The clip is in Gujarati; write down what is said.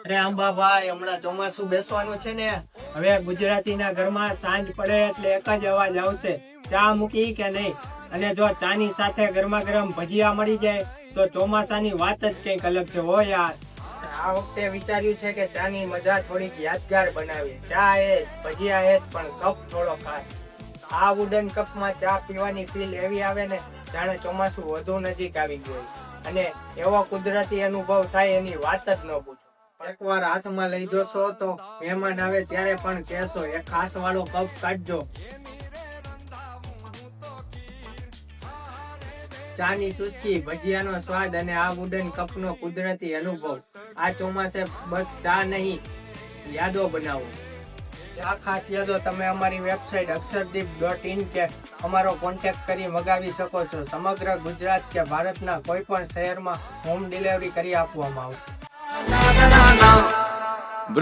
અરે આંબાભાઈ, હમણાં ચોમાસું બેસવાનું છે ને, હવે ગુજરાતીના ઘરમાં સાંજ પડે એટલે એક જ અવાજ આવશે, ચા મૂકી કે નહીં. અને જો ચાની સાથે ગરમા ગરમ ભજીયા મળી જાય તો ચોમાસાની વાત જ કંઈક અલગ છે. હો યાર, આ વખતે વિચાર્યું છે કે ચાની મજા થોડીક યાદગાર બનાવી. ચા એ જ, ભજીયા એ જ, પણ કપ થોડો ખાસ. આ વુડન કપમાં ચા પીવાની ફીલ એવી આવે ને જાણે ચોમાસું વધુ નજીક આવી ગયું, અને એવો કુદરતી અનુભવ થાય એની વાત જ ન પૂછો. એકવાર હાથમાં લઈ જોશો તો મહેમાન આવે ત્યારે પણ કહેશો એક ખાસ વાળો કપ કાઢજો. ચાની ચુસ્કી, ભજીયાનો સ્વાદ અને આ વુડન કપનો કુદરતી અનુભવ. આ ચોમાસે બસ ચા નહીં, યાદો બનાવો. આ ખાસ યાદો તમે અમારી વેબસાઇટ અક્ષરદીપ.in કે અમારો કોન્ટેક્ટ કરી મગાવી શકો છો. સમગ્ર ગુજરાત કે ભારતના કોઈ પણ શહેરમાં હોમ ડિલિવરી કરી આપવામાં આવશે.